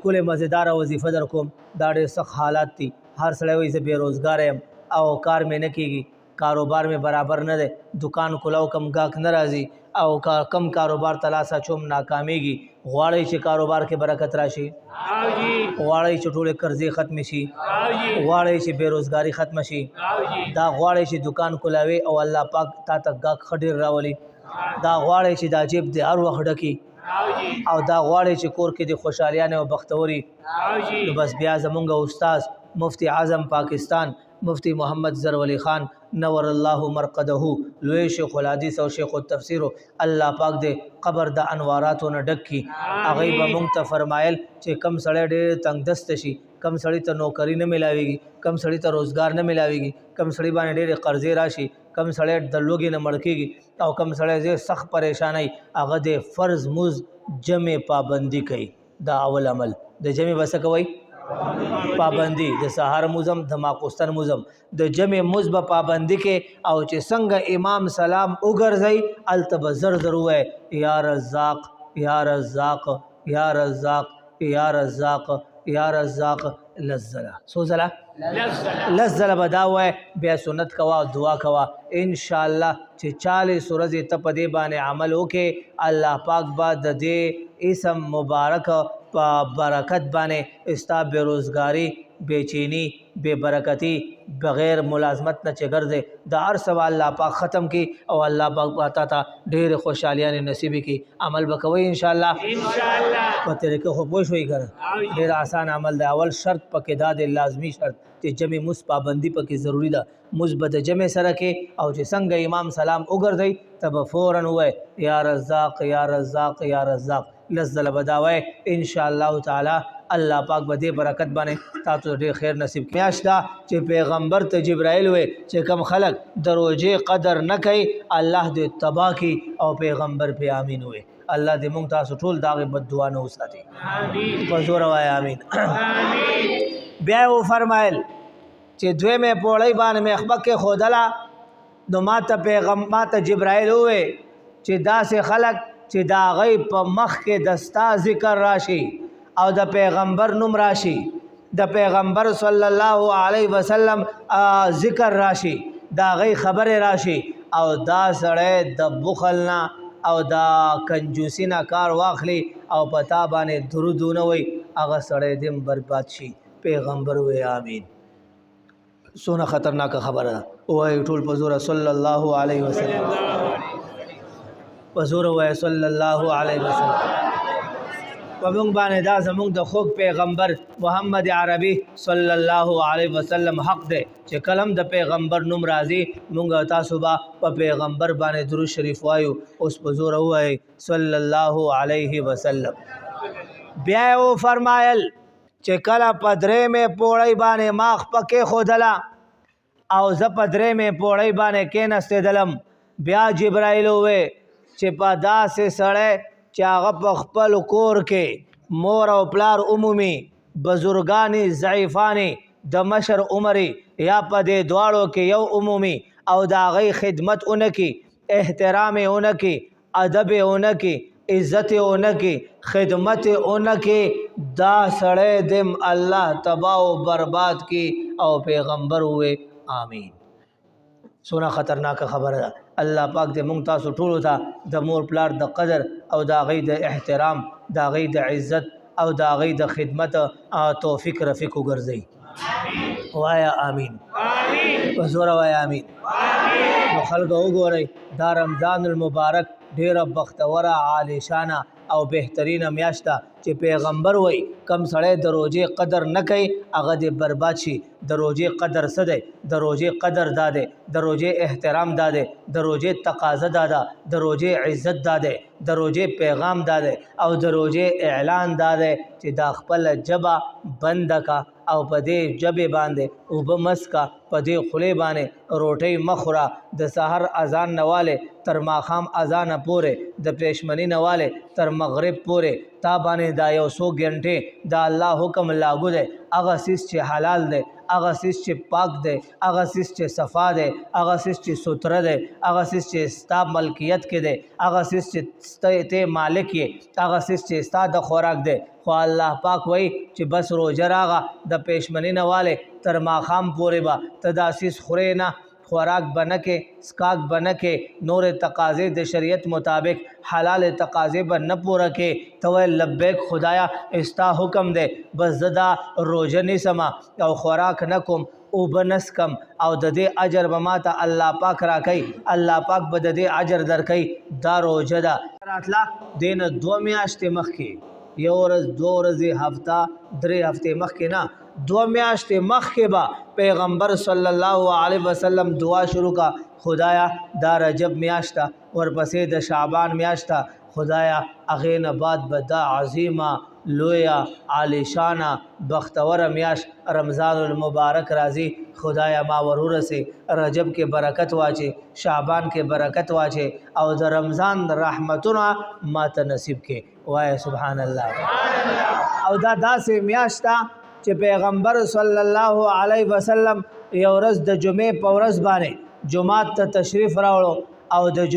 ښکلې مزیداره وظیفه در کوم. دا ډېر سخت حالات دي. هر سړی وایي زه بېروزګاره یم او کار مې نه کېږي، کاروبار مې برابر نه دی، دکان کلاو کم گاهک نه راځي او کم کاروبار ته لاس اچوم ناکامېږي. غواړئ چې کاروبار کې برکت راشي؟ غواړئ چې ټولې قرضې ختمې شي؟ غواړئ چې بېروزګاري ختمه شي؟ دا غواړئ چې دکان کلاوي او الله پاک تا ته گاهک ښه ډېر راولي؟ دا غواړئ چې دا جیب دې هر وخت ډکي او دا غواړئ چې کور کې د خوشحالیانې او بختوري؟ نو بس بیا زمونږ استاد مفتی اعظم پاکستان مفتی محمد ظرف خان نور الله مرقده لوی شیخ الحدیث او شیخ التفسیر الله پاک دې قبر د انواراتو نه ډک کړي. هغوی به موږ ته فرمایل چې کم سړی ډېر تنګ دسته شي، کم سړی ته نوکري نه میلاویږي، کم سړی ته روزګار نه میلاویږي، کم سړی باندې ډېرې قرضې راشي، کم سړی د لوږې نه مړ کېږي او کم سړی زه سخت پریشانۍ، هغه د فرض موز جمع پابندي کوي. دا اول عمل د جمع به څه کوئ؟ پابندي. د سهار موزم د ماخوستن موزم د جمع موز به پابندي کې او چې څنګه امام سلام وګرځئ هلته به زر زر ووایئ یا رزاق یا رزاق یا رزاق یا رزاق یا رزاق. لس ځله. څو ځله؟ لس ځله به دا ووایئ. بیا سنت کوه او دعا کوه انشاءالله چې 40 ورځې ته په دې باندې عمل وکړې الله پاک به د دې اسم مبارک په برکت باندې ستا بېروزګاري، بېچیني، بېبرکتي، بغیر ملازمت نه چې ګرځې د هر څه به الله پاک ختم کړي او الله پاک به تا ته ډېرې خوشحالیانې نصیب کړي. عمل به کوئ انشاءالله؟ په طریقه خو پوه شوئ که نه؟ ډېر آسان عمل دی. اول شرط پکې دا دی، لازمي شرط چې جمع موز پابندي پکې ضروري ده. موز به د جمع سره کې او چې څنګه امام سلام وګرځئ ته به فوراً ووایئ یا رزاق یا رزاق یا رزاق. لس ځله به دا وایئ انشاءالله تعالی الله پاک به دې برکت باندې تاسو ډېر خیر نصیب کړي. میاشت دا چې پیغمبر ته جبرائیل وی چې کم خلک د روژې قدر نه کوي الله دې تباه کړي او پیغمبر پې امین وی. الله دې موږ تاسو ټول د هغې بد دعا نه وساتي. په زوره وایه امین. بیا یې وفرمایل چې دویمې پوړۍ باندې مې خپه کېښودله نو ما ته جبرائیل ووی چې داسې خلک چې د هغوی په مخ کې د ستا ذکر راشي او د پیغمبر نوم راشي، د پیغمبر صلی الله علیه وسلم ذکر راشي، د هغوی خبرې راشي او دا سړی د بخل نه او د کنجوسي نه کار واخلي او په تا باندې درود ونه وایي هغه سړی دې برباد شي. پیغمبر وی آمین. څونه خطرناکه خبره ده. ووایي ټول په زوره صلی الله علیه وسلم، په زوره وایي صلی الله علیه وسلم. په موږ باندې دا زموږ د خوږ پیغمبر محمد عربي صلی الله علیه وسلم حق دی چې کلم د پیغمبر نوم راځي موږ تاسو به په پیغمبر باندې درود شریف وایو. اوس په زوره ووایي صلی الله علیه وسلم. بیا یې وفرمایل چې کله په درېمې پوړۍ باندې ما خپه کېښودله او زه په درېمې پوړۍ باندې کېناستېدلم بیا جبرائیل ووی چې په داسې سړی چې هغه په خپل کور کې مور او پلار عمومي بزرګانې ضعیفانې د مشر عمرې یا په دې دواړو کې یو عمومي او د هغوی خدمت ونه کړي، احترام یې ونه کړي، ادب یې ونه کړي، عزت یې ونه کړي، خدمت یې ونه کړي، دا سړی دم الله تباه و برباد کړي. او پیغمبر ووی آمین. څونه خطرناکه خبره ده. الله پاک دې موږ تاسو ټولو ته د مور پلار د قدر او د هغوی د احترام، د هغوی د عزت او د هغوی د خدمت توفیق رفیق وګرځوي. وایه آمین. په زوره وایه آمین. نو خلکو وګورئ دا رمضان المبارک ډیره بختوره، عالیشانه او بهترینه میاشت ده چې پیغمبر وایي کم سړی د روژې قدر نه کوي هغه دې برباد شي. د روژې قدر څه دی؟ د روژې قدر دا دی، د روژې احترام دا دی، د روژې تقاضه دا ده، د روژې عزت دا دی، د روژې پیغام دا دی او د روژې اعلان دا دی چې دا خپله ژبه بنده کا او په دې ژبې باندې اوبه مسکه، په دې خولې باندې روټۍ مه خوره. د سحر اذان نه والې تر ماښام اذانه پورې، د پریشمني نه والې تر مغرب پورې تا باندې دا 100 ګنټې د الله حکم لاګو دی. هغه څیز چې حلال دی، هغه سیس چې پاک دی، هغه سیس چې صفا دی، هغه سیس چې ستره دی، هغه سیس چې ستا ملکیت کې دی، هغه سیس چې ته مالک یې، هغه سیس چې ستا د خوراک دی. خو الله پاک وایي چې بس روژه راغه د پېشمني نه والې تر ماښام پورې به ته دا سیس خورې نه، خوراک به نه کې، څښاک به نه کې، نورې تقاضې د شریعت مطابق حلال تقاضې به نه پوره کې. ته وایې لبیک خدایا ستا حکم دی، بس زه دا روژه نیسم او خوراک نه کوم، اوبه نه څښم او د دې اجر به ما ته الله پاک راکوي، الله پاک به د دې اجر درکوي. دا روژه ده. راتله دې نه 2 میاشتې مخکې، 1 ورځ 2 ورځې هفته 3 هفتې مخکې نه، 2 میاشتې مخکې به پیغمبر صلی الله علیه وسلم دعا شروع کا، خدایا دا رجب میاشته، ورپسې د شعبان میاشته، خدایا هغې نه بعد به دا عظیمه لویه عالیشانه بختوره میاشت رمضان المبارک راځي، خدایا ما ورورسې، رجب کې برکت واچې، شعبان کې برکت واچې او د رمضان رحمتونه ما ته نصیب کې. وایه سبحان الله. او دا داسې میاشت ده چې پیغمبر صلی الله علیه وسلم یو ورځ د جمعې په ورځ باندې جومات ته تشریف راوړو او د